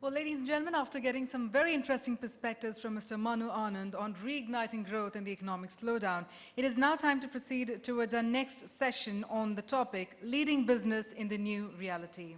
Well, ladies and gentlemen, after getting some very interesting perspectives from Mr. Manu Anand on reigniting growth in the economic slowdown, it is now time to proceed towards our next session on the topic, Leading Business in the New Reality.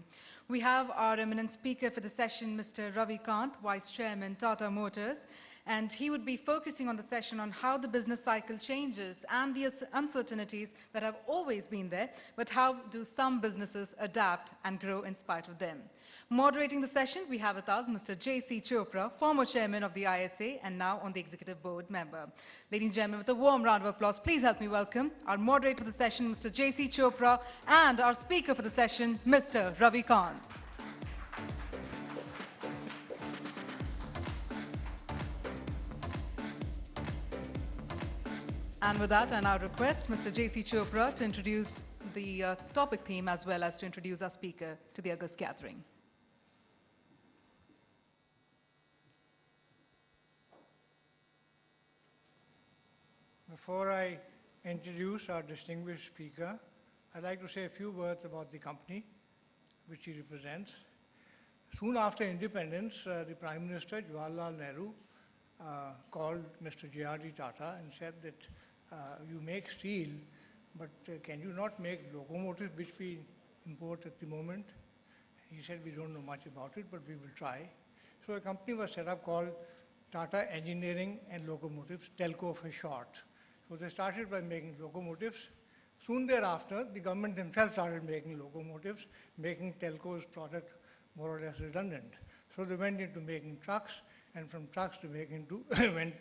We have our eminent speaker for the session, Mr. Ravi Kant, Vice Chairman, Tata Motors, and he would be focusing on the session on how the business cycle changes and the uncertainties that have always been there, but how do some businesses adapt and grow in spite of them. Moderating the session, we have with us Mr. J.C. Chopra, former chairman of the ISA and now on the executive board member. Ladies and gentlemen, with a warm round of applause, please help me welcome our moderator for the session, Mr. J.C. Chopra, and our speaker for the session, Mr. Ravi Kant. And with that, I now request Mr. J.C. Chopra to introduce the topic theme as well as to introduce our speaker to the August gathering. Before I introduce our distinguished speaker, I'd like to say a few words about the company which he represents. Soon after independence, the Prime Minister, Jawaharlal Nehru, called Mr. J.R.D. Tata and said that you make steel, but can you not make locomotives which we import at the moment? He said, we don't know much about it, but we will try. So a company was set up called Tata Engineering and Locomotives, Telco for short. So they started by making locomotives. Soon thereafter, the government themselves started making locomotives, making Telco's product more or less redundant. So they went into making trucks, and from trucks they went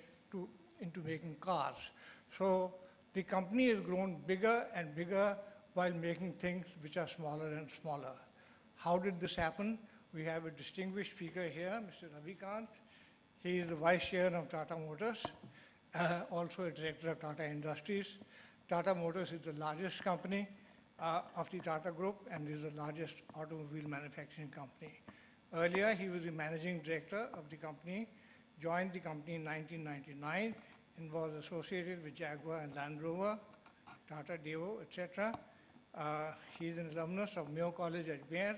into making cars. So the company has grown bigger and bigger while making things which are smaller and smaller. How did this happen? We have a distinguished speaker here, Mr. Ravi Kant. He is the Vice Chair of Tata Motors, also a Director of Tata Industries. Tata Motors is the largest company of the Tata Group and is the largest automobile manufacturing company. Earlier, he was the Managing Director of the company, joined the company in 1999, and was associated with Jaguar and Land Rover, Tata Devo, etc. He is an alumnus of Mayo College Ajmer,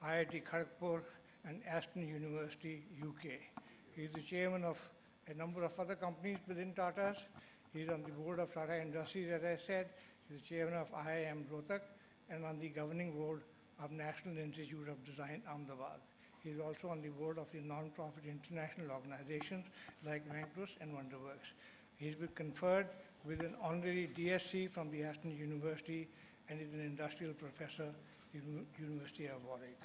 IIT Kharagpur, and Aston University, UK. He is the chairman of a number of other companies within Tata's. He is on the board of Tata Industries, as I said. He is the chairman of IIM Rohtak and on the governing board of National Institute of Design, Ahmedabad. He is also on the board of the non-profit international organizations like Vanquish and Wonderworks. He's been conferred with an honorary DSc from the Aston University and is an industrial professor at the University of Warwick.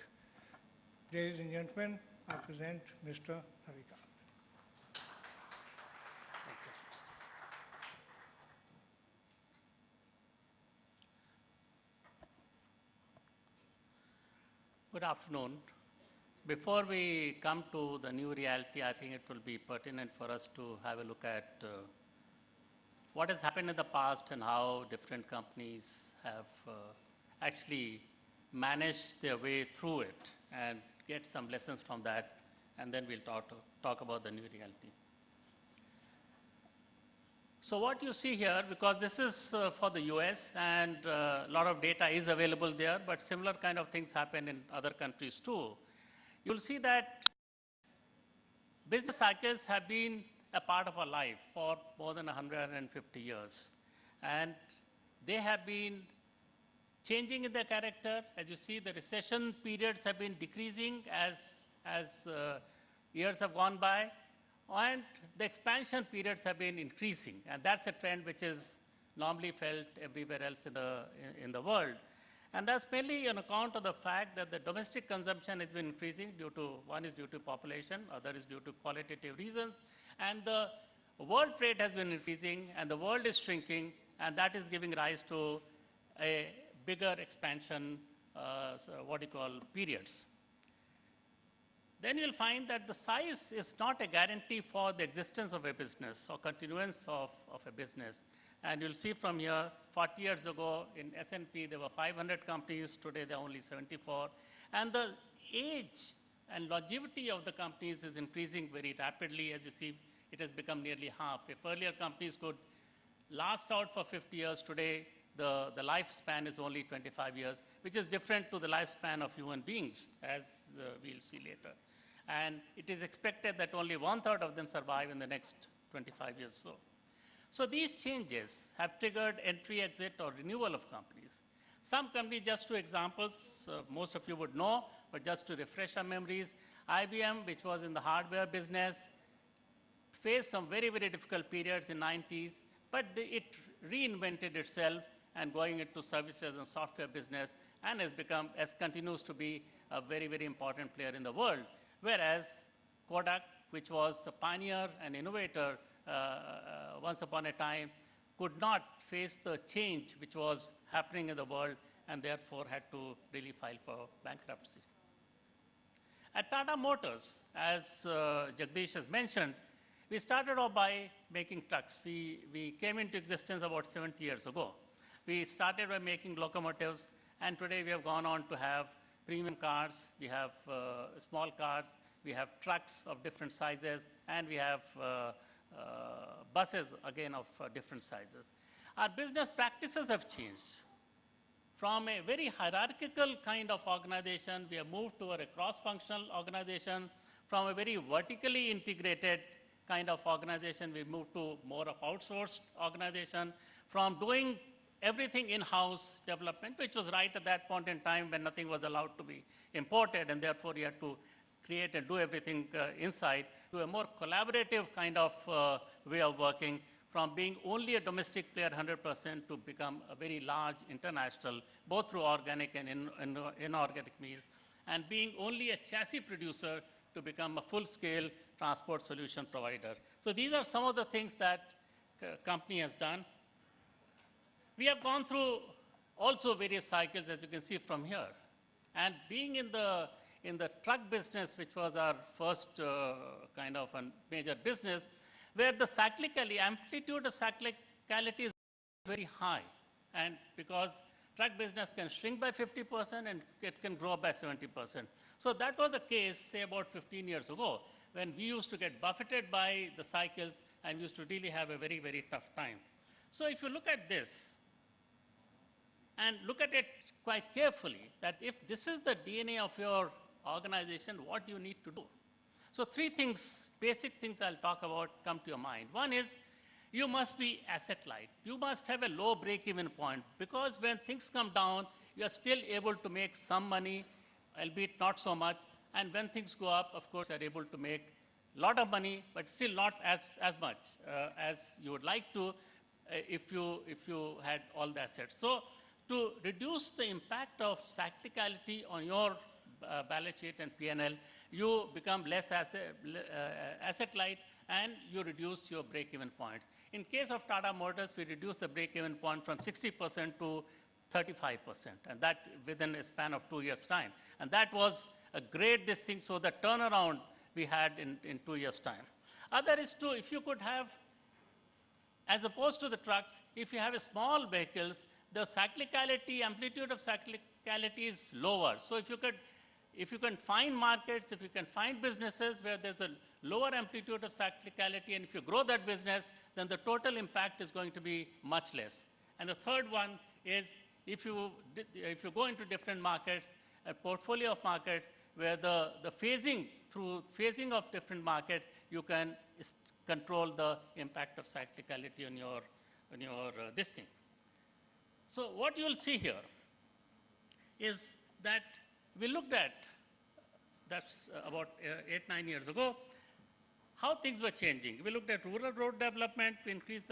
Ladies and gentlemen, I present Mr. Ravi Kant. Good afternoon. Before we come to the new reality, I think it will be pertinent for us to have a look at what has happened in the past and how different companies have actually managed their way through it and get some lessons from that, and then we'll talk about the new reality. So what you see here, because this is for the US and a lot of data is available there, but similar kind of things happen in other countries too. You'll see that business cycles have been a part of our life for more than 150 years. And they have been changing in their character. As you see, the recession periods have been decreasing as years have gone by. And the expansion periods have been increasing. And that's a trend which is normally felt everywhere else in the world. And that's mainly on account of the fact that the domestic consumption has been increasing one is due to population, other is due to qualitative reasons. And the world trade has been increasing and the world is shrinking, and that is giving rise to a bigger expansion, periods. Then you'll find that the size is not a guarantee for the existence of a business or continuance of a business. And you'll see from here, 40 years ago in S&P, there were 500 companies. Today, there are only 74. And the age and longevity of the companies is increasing very rapidly. As you see, it has become nearly half. If earlier companies could last out for 50 years, today, the lifespan is only 25 years, which is different to the lifespan of human beings, as we'll see later. And it is expected that only 1/3 of them survive in the next 25 years or so. So these changes have triggered entry, exit, or renewal of companies. Some companies, just two examples, most of you would know, but just to refresh our memories, IBM, which was in the hardware business, faced some very, very difficult periods in 90s, but it reinvented itself and going into services and software business and continues to be a very, very important player in the world. Whereas Kodak, which was a pioneer and innovator once upon a time, could not face the change which was happening in the world and therefore had to really file for bankruptcy. At Tata Motors, as Jagdish has mentioned, we started off by making trucks. We came into existence about 70 years ago. We started by making locomotives, and today we have gone on to have premium cars, we have small cars, we have trucks of different sizes, and we have buses, again, of different sizes. Our business practices have changed. From a very hierarchical kind of organization, we have moved toward a cross-functional organization. From a very vertically integrated kind of organization, we moved to more of outsourced organization. From doing everything in-house development, which was right at that point in time when nothing was allowed to be imported, and therefore you had to create and do everything inside, to a more collaborative kind of way of working, from being only a domestic player 100% to become a very large international, both through organic and inorganic means, and being only a chassis producer to become a full-scale transport solution provider. So these are some of the things that company has done. We have gone through also various cycles, as you can see from here. And being in the truck business, which was our first kind of a major business, where the amplitude of cyclicality is very high. And because truck business can shrink by 50% and it can grow by 70%. So that was the case, say, about 15 years ago, when we used to get buffeted by the cycles and we used to really have a very, very tough time. So if you look at this, and look at it quite carefully, that if this is the DNA of your organization, what do you need to do? So three things, basic things I'll talk about come to your mind. One is you must be asset light. You must have a low break-even point, because when things come down, you are still able to make some money, albeit not so much. And when things go up, of course, you are able to make a lot of money, but still not as much as you would like to if you had all the assets. So to reduce the impact of cyclicality on your balance sheet and P&L, you become less asset light and you reduce your break-even points. In case of Tata Motors, we reduced the break-even point from 60% to 35%, and that within a span of 2 years' time. And that was a great thing, so the turnaround we had in 2 years' time. Other is to, if you could have, as opposed to the trucks, if you have a small vehicles, the cyclicality, amplitude of cyclicality is lower. So if you can find markets, if you can find businesses where there's a lower amplitude of cyclicality, and if you grow that business, then the total impact is going to be much less. And the third one is if you go into different markets, a portfolio of markets where the phasing of different markets, you can control the impact of cyclicality on your this thing. So what you'll see here is that we looked at, that's about 8-9 years ago, how things were changing. We looked at rural road development, we increased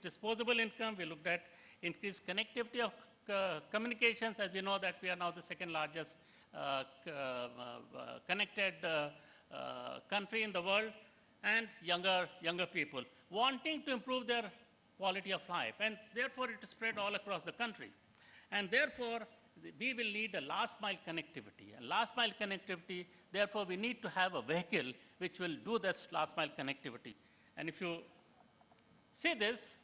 disposable income, we looked at increased connectivity of communications, as we know that we are now the second largest connected country in the world, and younger people wanting to improve their quality of life, and therefore it is spread all across the country. And therefore, we will need a last mile connectivity. And last mile connectivity, therefore, we need to have a vehicle which will do this last mile connectivity. And if you see this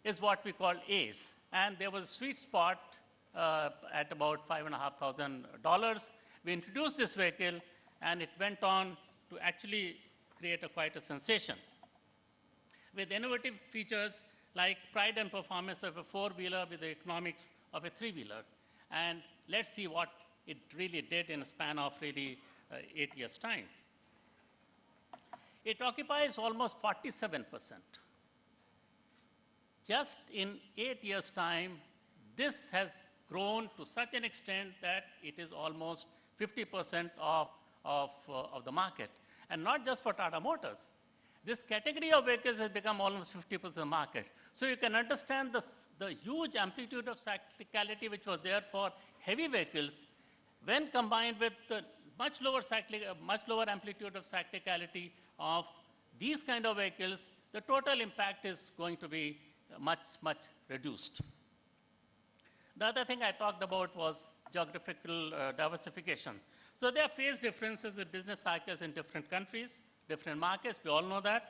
is what we call ACE. And there was a sweet spot at about $5,500. We introduced this vehicle, and it went on to actually create quite a sensation, with innovative features like pride and performance of a four-wheeler with the economics of a three-wheeler. And let's see what it really did in a span of really 8 years' time. It occupies almost 47%. Just in 8 years' time, this has grown to such an extent that it is almost 50% of the market. And not just for Tata Motors. This category of vehicles has become almost 50% of the market. So you can understand the huge amplitude of cyclicality which was there for heavy vehicles when combined with the much lower amplitude of cyclicality of these kind of vehicles, the total impact is going to be much, much reduced. The other thing I talked about was geographical diversification. So there are phase differences in business cycles in different countries, different markets, we all know that.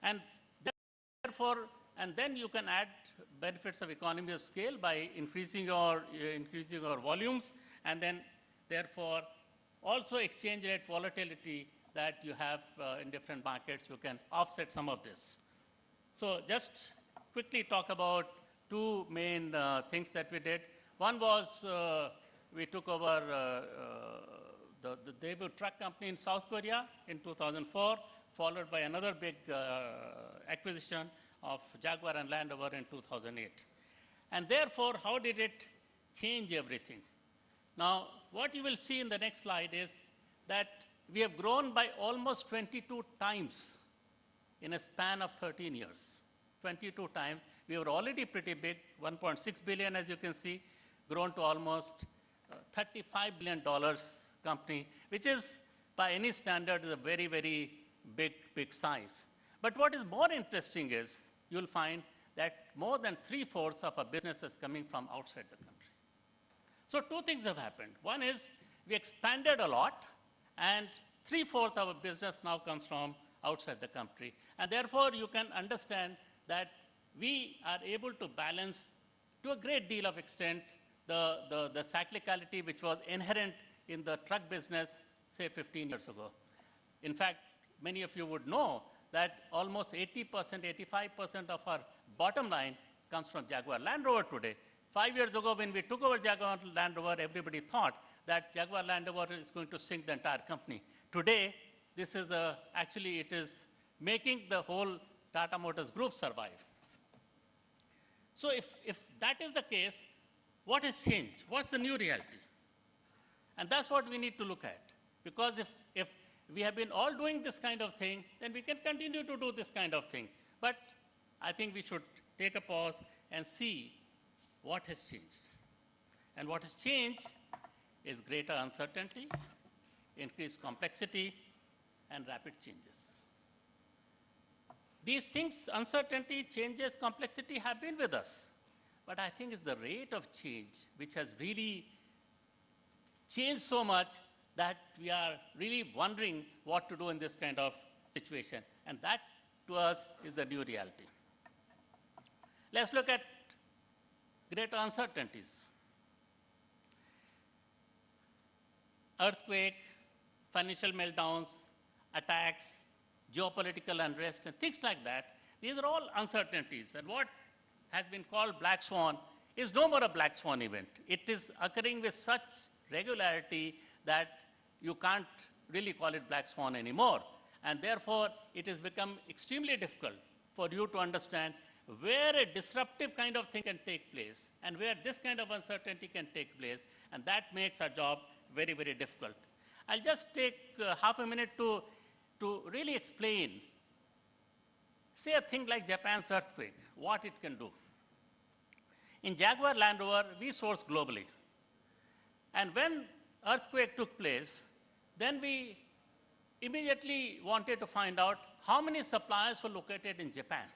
And therefore, and then you can add benefits of economy of scale by increasing your volumes, and then therefore also exchange rate volatility that you have in different markets, you can offset some of this. So just quickly talk about two main things that we did. One was we took over the Daewoo Truck Company in South Korea in 2004, followed by another big acquisition of Jaguar and Land Rover in 2008. And therefore, how did it change everything? Now, what you will see in the next slide is that we have grown by almost 22 times in a span of 13 years. 22 times. We were already pretty big, 1.6 billion, as you can see, grown to almost $35 billion company, which is, by any standard, is a very, very big size. But what is more interesting is you'll find that more than 3/4 of our business is coming from outside the country. So two things have happened. One is we expanded a lot, and 3/4 of our business now comes from outside the country. And therefore, you can understand that we are able to balance, to a great deal of extent, the cyclicality which was inherent in the truck business, say, 15 years ago. In fact, many of you would know that almost 80%, 85% of our bottom line comes from Jaguar Land Rover today. 5 years ago, when we took over Jaguar Land Rover, everybody thought that Jaguar Land Rover is going to sink the entire company. Today, this is actually, it is making the whole Tata Motors group survive. So if that is the case, what has changed? What's the new reality? And that's what we need to look at. Because if we have been all doing this kind of thing, then we can continue to do this kind of thing. But I think we should take a pause and see what has changed. And what has changed is greater uncertainty, increased complexity, and rapid changes. These things, uncertainty, changes, complexity, have been with us. But I think it's the rate of change which has really changed so much that we are really wondering what to do in this kind of situation. And that, to us, is the new reality. Let's look at greater uncertainties. Earthquake, financial meltdowns, attacks, geopolitical unrest, and things like that. These are all uncertainties. And what has been called black swan is no more a black swan event. It is occurring with such regularity that you can't really call it black swan anymore. And therefore, it has become extremely difficult for you to understand where a disruptive kind of thing can take place and where this kind of uncertainty can take place. And that makes our job very, very difficult. I'll just take half a minute to really explain, say a thing like Japan's earthquake, what it can do. In Jaguar Land Rover, we source globally. And when earthquake took place, then we immediately wanted to find out how many suppliers were located in Japan.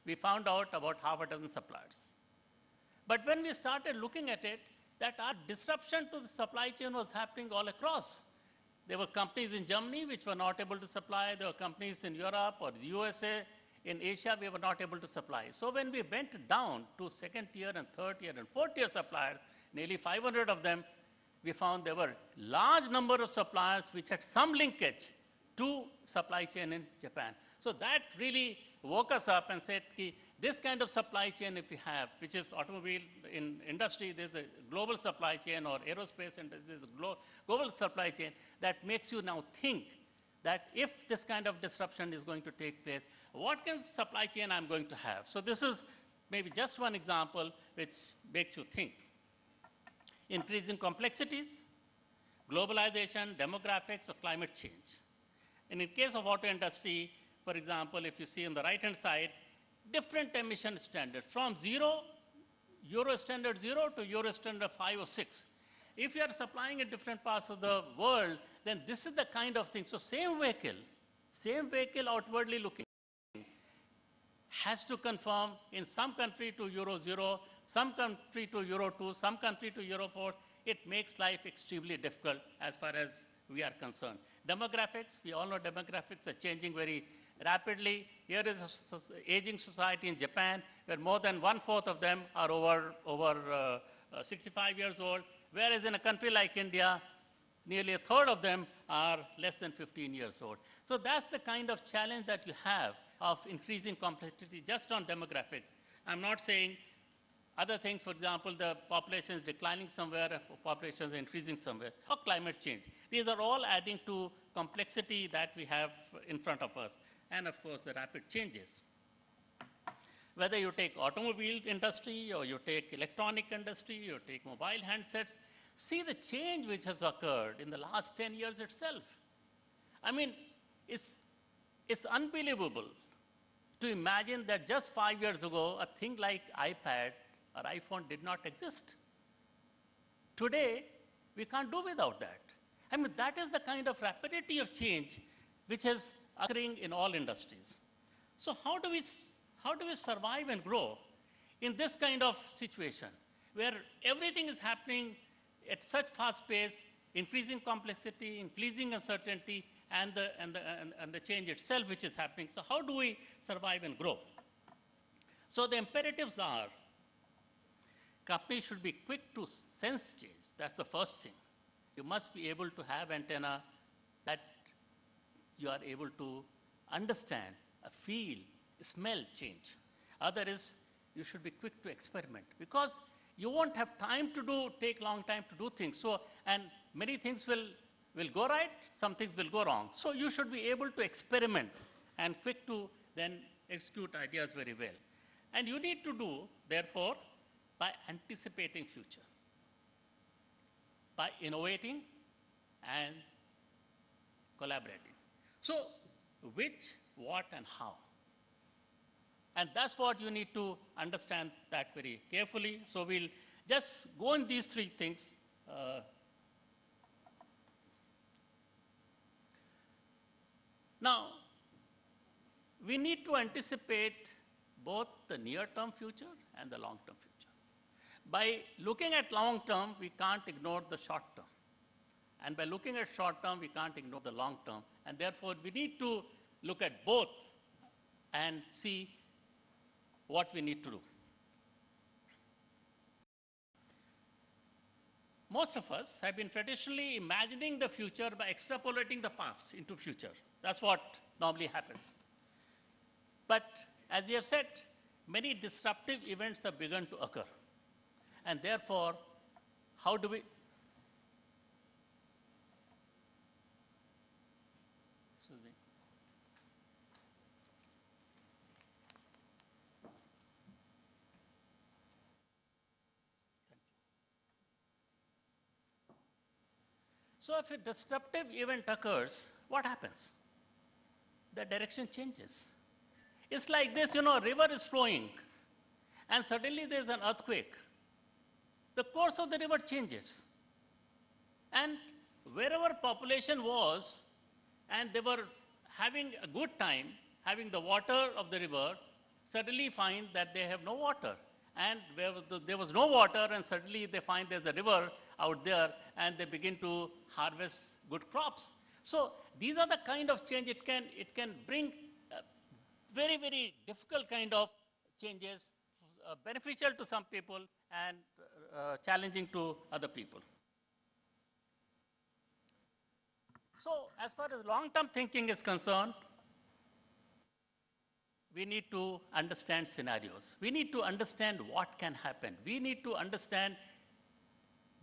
We found out about half a dozen suppliers. But when we started looking at it, that our disruption to the supply chain was happening all across. There were companies in Germany which were not able to supply. There were companies in Europe or the USA. In Asia, we were not able to supply. So when we went down to second tier and third tier and fourth tier suppliers, nearly 500 of them, we found there were large number of suppliers which had some linkage to supply chain in Japan. So that really woke us up and said, this kind of supply chain if we have, which is automobile in industry, there's a global supply chain, or aerospace industry, there's a global supply chain that makes you now think that if this kind of disruption is going to take place, what kind of supply chain I'm going to have? So this is maybe just one example which makes you think. Increasing complexities, globalization, demographics, or climate change. And in case of auto industry, for example, if you see on the right-hand side, different emission standards from Euro standard 0 to Euro standard 5 or 6. If you are supplying in different parts of the world, then this is the kind of thing. So same vehicle outwardly looking, has to conform in some country to Euro 0, some country to Euro 2, some country to Euro 4. It makes life extremely difficult as far as we are concerned. Demographics, we all know demographics are changing very rapidly. Here is an aging society in Japan, where more than 1/4 of them are over 65 years old, whereas in a country like India, nearly 1/3 of them are less than 15 years old. So that's the kind of challenge that you have of increasing complexity just on demographics. I'm not saying other things, for example, the population is declining somewhere, population is increasing somewhere, or climate change. These are all adding to complexity that we have in front of us, and of course, the rapid changes. Whether you take automobile industry, or you take electronic industry, or take mobile handsets, see the change which has occurred in the last 10 years itself. I mean, it's unbelievable to imagine that just 5 years ago, a thing like iPad or iPhone did not exist. Today, we can't do without that. I mean, that is the kind of rapidity of change which is occurring in all industries. So how do we survive and grow in this kind of situation, where everything is happening at such fast pace, increasing complexity, increasing uncertainty, and the change itself which is happening? So how do we survive and grow? So the imperatives are, companies should be quick to sense change. That's the first thing. You must be able to have antenna that you are able to understand, feel, smell change. Other is, you should be quick to experiment, because you won't have time to take long time to do things. So, and many things will go right, some things will go wrong. So you should be able to experiment and quick to then execute ideas very well. And you need to do, therefore, by anticipating future, by innovating and collaborating. So which, what, and how? And that's what you need to understand that very carefully. So we'll just go on these three things. Now, we need to anticipate both the near-term future and the long-term future. By looking at long-term, we can't ignore the short-term. And by looking at short-term, we can't ignore the long-term. And therefore, we need to look at both and see what we need to do. Most of us have been traditionally imagining the future by extrapolating the past into future. That's what normally happens. But as we have said, many disruptive events have begun to occur. And therefore, how do we? Excuse me. So if a disruptive event occurs, what happens? The direction changes. It's like this, a river is flowing, and suddenly there's an earthquake. The course of the river changes. And wherever population was, and they were having a good time, having the water of the river, suddenly find that they have no water. And where there was no water, and suddenly they find there's a river out there, and they begin to harvest good crops. So these are the kind of change it can bring. Very, very difficult kind of changes, beneficial to some people and challenging to other people. So as far as long-term thinking is concerned, we need to understand scenarios. We need to understand what can happen. We need to understand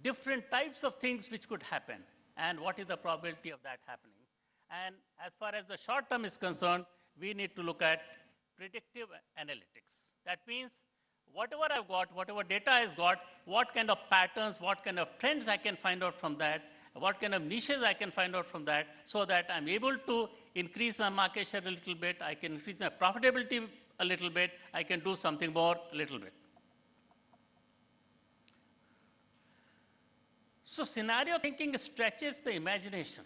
different types of things which could happen and what is the probability of that happening. And as far as the short term is concerned, we need to look at predictive analytics. That means whatever I've got, whatever data I've got, what kind of patterns, what kind of trends I can find out from that, what kind of niches I can find out from that, so that I'm able to increase my market share a little bit, I can increase my profitability a little bit, I can do something more a little bit. So scenario thinking stretches the imagination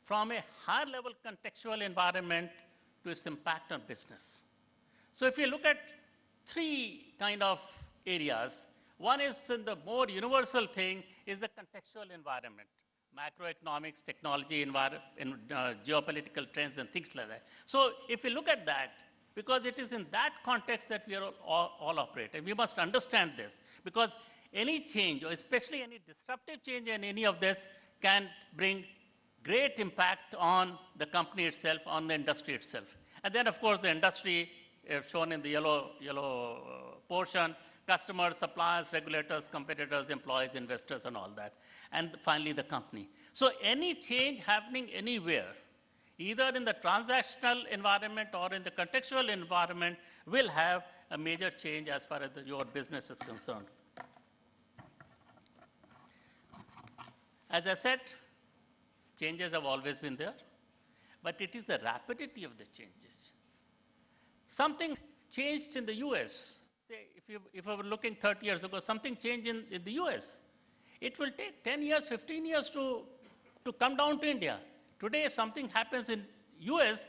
from a higher level contextual environment to its impact on business. So if you look at three kind of areas, one is in the more universal thing is the contextual environment, macroeconomics, technology, geopolitical trends and things like that. So if you look at that, because it is in that context that we are all operating, we must understand this, because any change, or especially any disruptive change in any of this, can bring great impact on the company itself, on the industry itself. And then, of course, the industry shown in the yellow portion, customers, suppliers, regulators, competitors, employees, investors, and all that. And finally, the company. So any change happening anywhere, either in the transactional environment or in the contextual environment, will have a major change as far as your business is concerned. As I said, changes have always been there, but it is the rapidity of the changes. Something changed in the US. Say, if I were looking 30 years ago, something changed in the US. It will take 10 years, 15 years to come down to India. Today, something happens in US,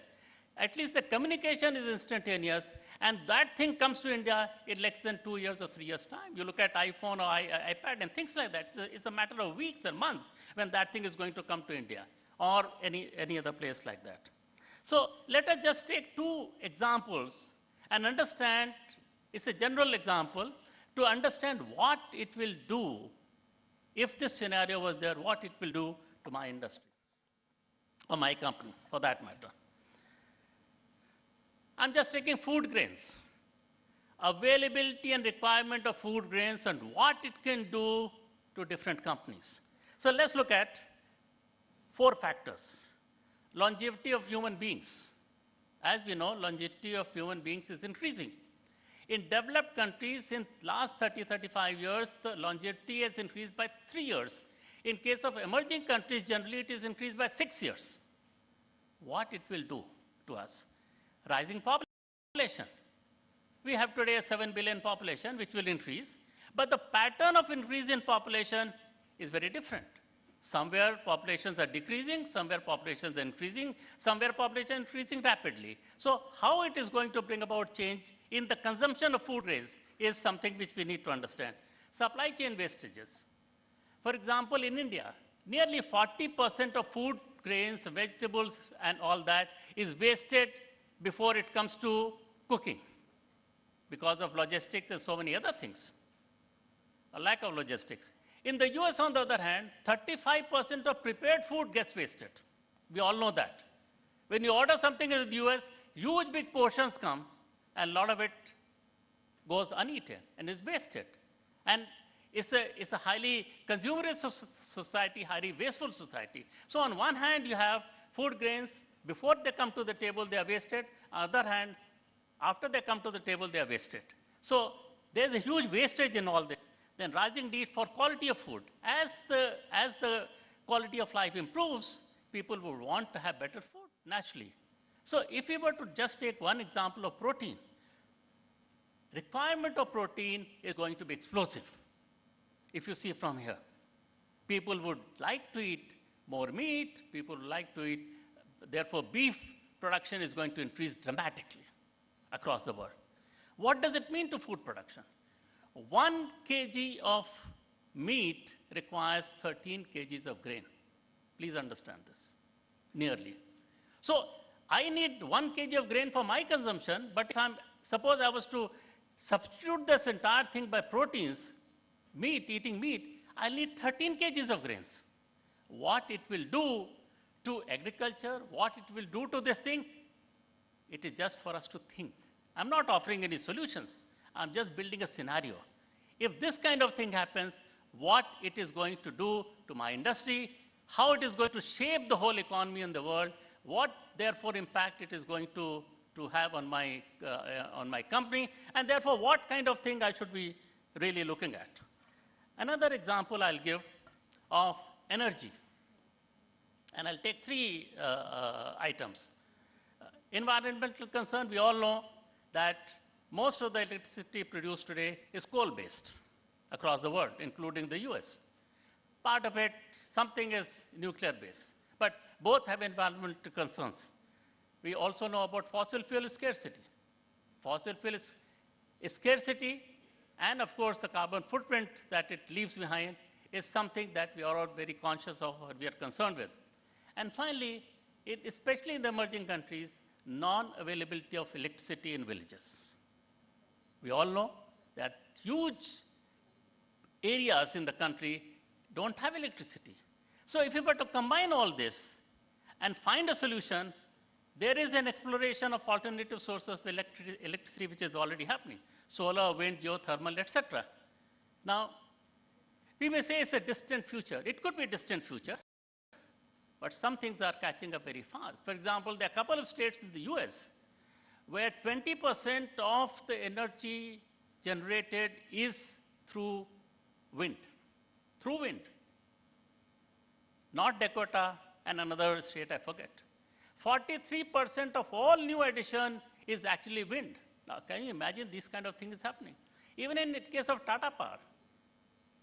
at least the communication is instantaneous, and that thing comes to India in less than 2 years or 3 years' time. You look at iPhone or iPad and things like that. It's a matter of weeks and months when that thing is going to come to India or any other place like that. So let us just take two examples and understand, it's a general example, to understand what it will do if this scenario was there, what it will do to my industry or my company, for that matter. I'm just taking food grains. Availability and requirement of food grains and what it can do to different companies. So let's look at 4 factors. Longevity of human beings. As we know, longevity of human beings is increasing. In developed countries, in last 30, 35 years, the longevity has increased by 3 years. In case of emerging countries, generally it is increased by 6 years. What it will do to us? Rising population. We have today a 7 billion population, which will increase, but the pattern of increase in population is very different. Somewhere populations are decreasing, somewhere populations are increasing, somewhere population increasing rapidly. So how it is going to bring about change in the consumption of food grains is something which we need to understand. Supply chain wastages. For example, in India, nearly 40% of food grains, vegetables, and all that is wasted before it comes to cooking because of logistics and so many other things, a lack of logistics. In the US, on the other hand, 35% of prepared food gets wasted. We all know that. When you order something in the US, huge big portions come, and a lot of it goes uneaten and is wasted. And it's a highly consumerist society, highly wasteful society. So on one hand, you have food grains, before they come to the table, they are wasted. On the other hand, after they come to the table, they are wasted. So there's a huge wastage in all this. Then rising need for quality of food. As the quality of life improves, people would want to have better food, naturally. So if we were to just take one example of protein, requirement of protein is going to be explosive. If you see from here, people would like to eat more meat, people would like to eat, therefore beef production is going to increase dramatically across the world. What does it mean to food production? 1 kg of meat requires 13 kgs of grain. Please understand this, nearly. So I need 1 kg of grain for my consumption, but if suppose I was to substitute this entire thing by proteins, eating meat, I need 13 kgs of grains. What it will do to agriculture, what it will do to this thing, It is just for us to think. I'm not offering any solutions. I'm just building a scenario. If this kind of thing happens, what it is going to do to my industry, how it is going to shape the whole economy in the world, what therefore impact it is going to have on my company, and therefore what kind of thing I should be really looking at. Another example I'll give of energy, and I'll take three items. Environmental concern, we all know that most of the electricity produced today is coal-based across the world, including the US. Part of it, something is nuclear-based, but both have environmental concerns. We also know about fossil fuel scarcity. Fossil fuel scarcity, and of course the carbon footprint that it leaves behind is something that we are all very conscious of or we are concerned with. And finally, especially in the emerging countries, non-availability of electricity in villages. We all know that huge areas in the country don't have electricity. So if we were to combine all this and find a solution, there is an exploration of alternative sources of electricity which is already happening. Solar, wind, geothermal, etc. Now, we may say it's a distant future. It could be a distant future, but some things are catching up very fast. For example, there are a couple of states in the US where 20% of the energy generated is through wind. Through wind. North Dakota and another state I forget. 43% of all new addition is actually wind. Now, can you imagine this kind of thing is happening? Even in the case of Tata Power,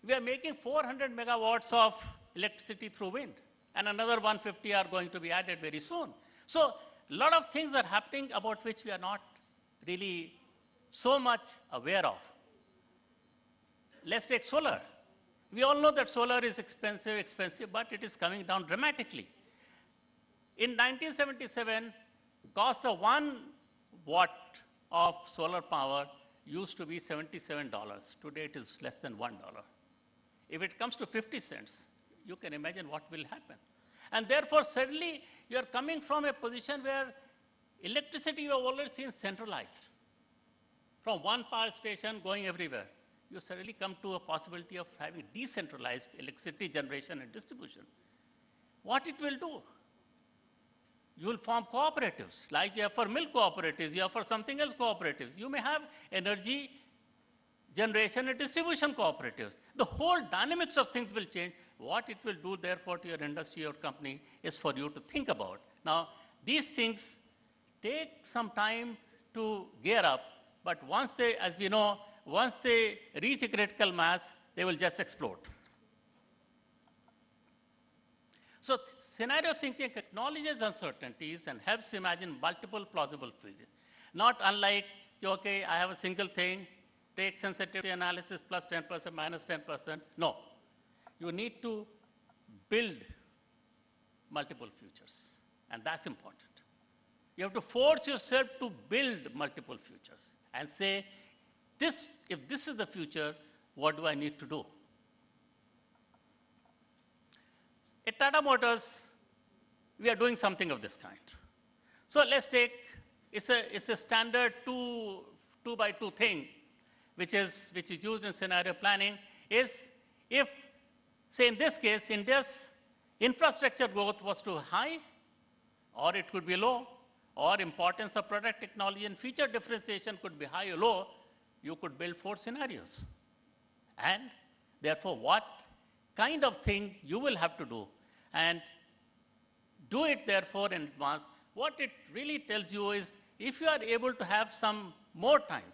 we are making 400 megawatts of electricity through wind, and another 150 are going to be added very soon. So, a lot of things are happening about which we are not really so much aware of. Let's take solar. We all know that solar is expensive, but it is coming down dramatically. In 1977, cost of 1 watt of solar power used to be $77. Today it is less than $1. If it comes to 50 cents, you can imagine what will happen. And therefore, suddenly, you are coming from a position where electricity you have already seen centralized. From one power station going everywhere. You suddenly come to a possibility of having decentralized electricity generation and distribution. What it will do? You will form cooperatives, like you have for milk cooperatives, you have for something else cooperatives. You may have energy generation and distribution cooperatives. The whole dynamics of things will change. What it will do, therefore, to your industry or company is for you to think about. Now, these things take some time to gear up, but once they, as we know, once they reach a critical mass, they will just explode. So scenario thinking acknowledges uncertainties and helps imagine multiple plausible futures. Not unlike, okay, I have a single thing, take sensitivity analysis plus 10%, minus 10%. No, you need to build multiple futures, and that's important. You have to force yourself to build multiple futures and say, if this is the future, what do I need to do? At Tata Motors, we are doing something of this kind. So let's take, it's a standard two by two thing, which is used in scenario planning, is if, say in this case, India's infrastructure growth was too high, or it could be low, or importance of product technology and feature differentiation could be high or low, you could build 4 scenarios. And therefore, what kind of thing you will have to do, and do it therefore in advance. What it really tells you is, if you are able to have some more time,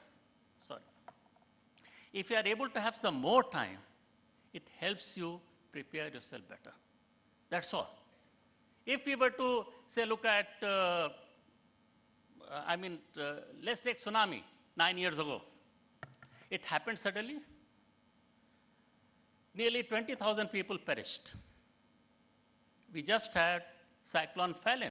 if you are able to have some more time, it helps you prepare yourself better. That's all. If we were to say, look at, let's take tsunami 9 years ago. It happened suddenly. Nearly 20,000 people perished. We just had Cyclone Fallon